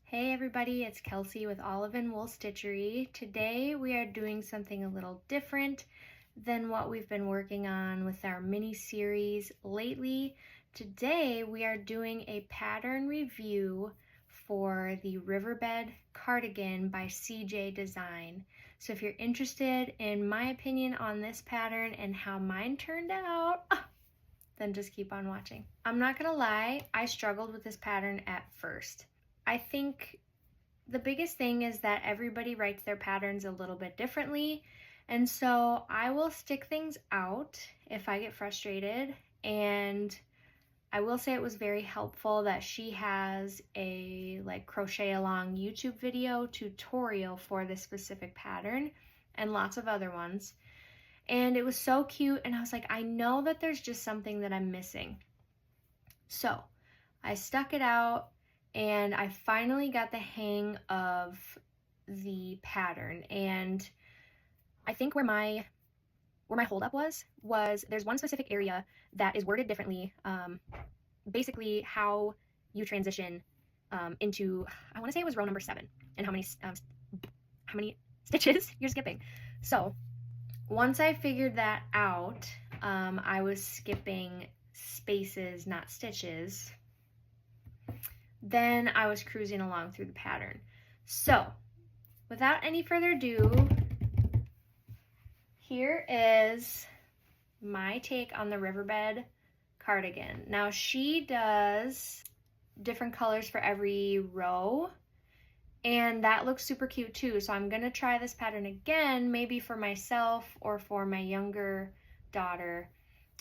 Hey everybody, it's Kelsey with Olive and Wool Stitchery. Today we are doing something a little different than what we've been working on with our mini series lately. Today we are doing a pattern review for the Riverbed Cardigan by CJ Design. So if you're interested in my opinion on this pattern and how mine turned out, then just keep on watching. I'm not gonna lie, I struggled with this pattern at first. I think the biggest thing is that everybody writes their patterns a little bit differently, and so I will stick things out if I get frustrated. And I will say it was very helpful that she has a crochet along YouTube video tutorial for this specific pattern and lots of other ones, and it was so cute, and I was like, I know that there's just something that I'm missing. So I stuck it out and I finally got the hang of the pattern. And I think where my holdup was there's one specific area that is worded differently. Basically how you transition into, I want to say it was row number 7, and how many stitches you're skipping. So once I figured that out, I was skipping spaces, not stitches. Then I was cruising along through the pattern. So without any further ado, here is my take on the Riverbed Cardigan. Now she does different colors for every row, and that looks super cute too. So I'm gonna try this pattern again, maybe for myself or for my younger daughter,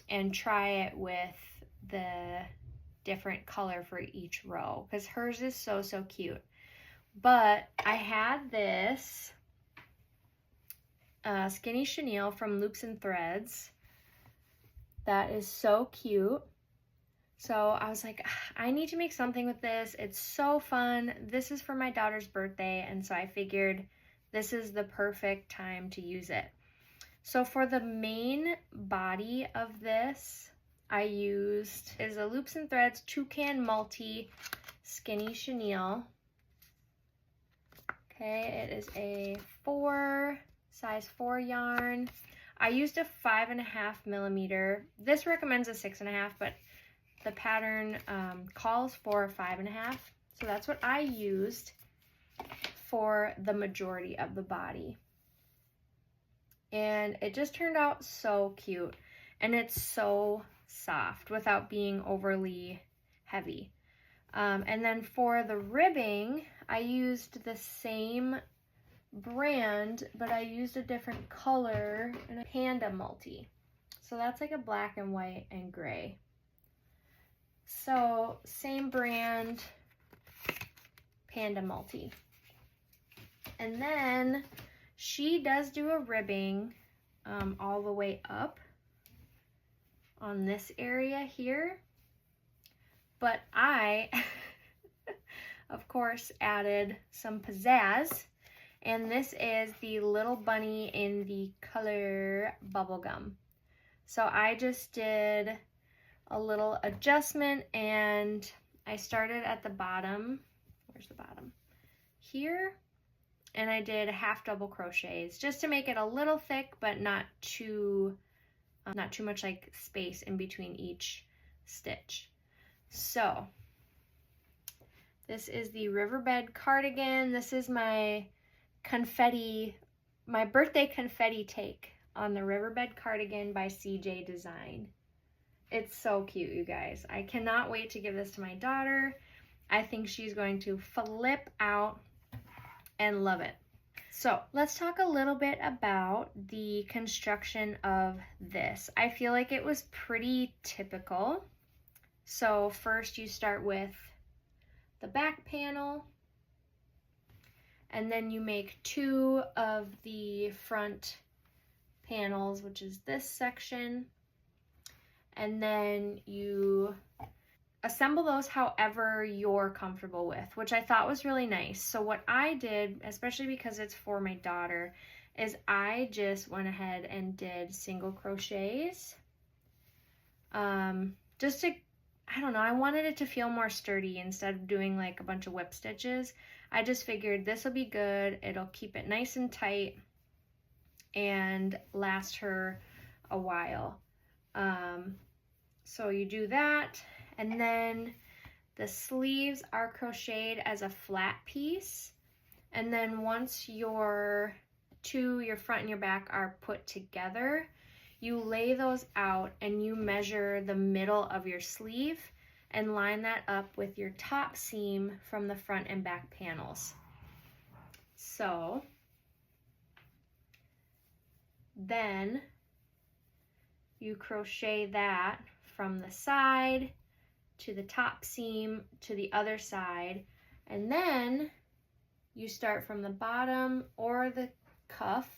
and try it with the different color for each row, because hers is so cute. But I had this skinny chenille from Loops and Threads that is so cute. So I was like, I need to make something with this. It's so fun. This is for my daughter's birthday, and so I figured this is the perfect time to use it. So for the main body of this, I used is a Loops and Threads Toucan multi skinny chenille. Okay, it is a size 4 yarn. I used a 5.5 millimeter. This recommends a 6.5, but the pattern calls for 5.5. So that's what I used for the majority of the body. And it just turned out so cute, and it's so soft without being overly heavy. And then for the ribbing, I used the same brand, but I used a different color in a Panda multi. So that's like a black and white and gray. So same brand, Panda multi. And then she does do a ribbing all the way up on this area here, but I of course added some pizzazz, and this is the little bunny in the color Bubblegum. So I just did a little adjustment, and I started at the bottom. Where's the bottom? Here. And I did half double crochets just to make it a little thick, but not too much like space in between each stitch. So this is the Riverbed Cardigan. This is my birthday confetti take on the Riverbed Cardigan by CJ Design. It's so cute, you guys. I cannot wait to give this to my daughter. I think she's going to flip out and love it. So let's talk a little bit about the construction of this. I feel like it was pretty typical. So first you start with the back panel, and then you make 2 of the front panels, which is this section, and then you assemble those however you're comfortable with, which I thought was really nice. So what I did, especially because it's for my daughter, is I just went ahead and did single crochets. Just to, I don't know, I wanted it to feel more sturdy instead of doing like a bunch of whip stitches. I just figured this will be good. It'll keep it nice and tight and last her a while. So you do that, and then the sleeves are crocheted as a flat piece. And then once your front and your back are put together, you lay those out and you measure the middle of your sleeve and line that up with your top seam from the front and back panels. So then you crochet that from the side to the top seam to the other side, and then you start from the bottom or the cuff.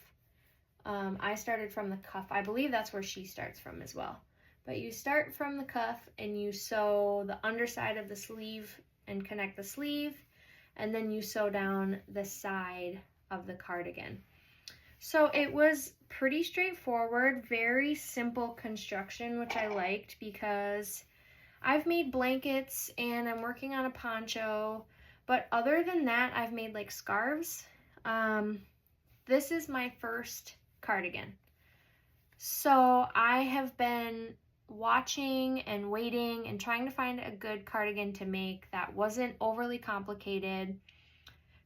I started from the cuff. I believe that's where she starts from as well. But you start from the cuff and you sew the underside of the sleeve and connect the sleeve, and then you sew down the side of the cardigan. So it was pretty straightforward, very simple construction, which I liked because I've made blankets and I'm working on a poncho, but other than that, I've made like scarves. This is my first cardigan. So I have been watching and waiting and trying to find a good cardigan to make that wasn't overly complicated,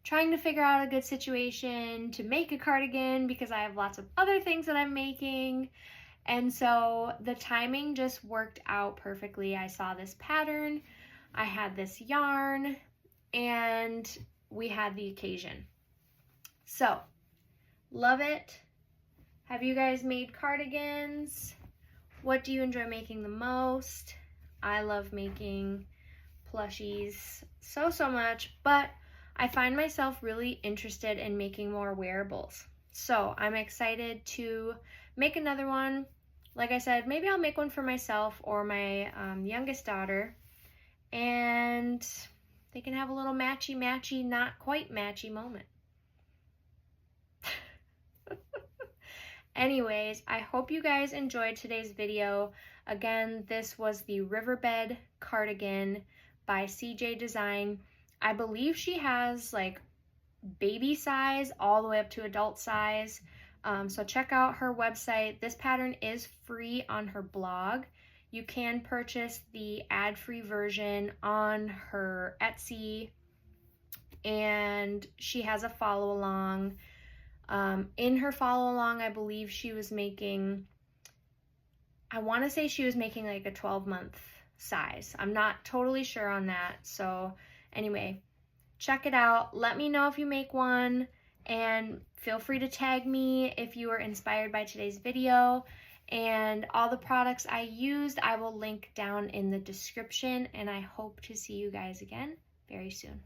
trying to figure out a good situation to make a cardigan because I have lots of other things that I'm making. And so the timing just worked out perfectly. I saw this pattern, I had this yarn, and we had the occasion. So, love it. Have you guys made cardigans? What do you enjoy making the most? I love making plushies so much, but I find myself really interested in making more wearables. So I'm excited to make another one. Like I said, maybe I'll make one for myself or my youngest daughter, and they can have a little matchy, not quite matchy moment. Anyways, I hope you guys enjoyed today's video. Again, this was the Riverbed Cardigan by CJ Design. I believe she has like baby size all the way up to adult size. So check out her website. This pattern is free on her blog. You can purchase the ad-free version on her Etsy, and she has a follow along. In her follow along, I believe she was making, I want to say she was making like a 12-month size. I'm not totally sure on that. So anyway, check it out. Let me know if you make one, and feel free to tag me if you were inspired by today's video. And all the products I used, I will link down in the description, and I hope to see you guys again very soon.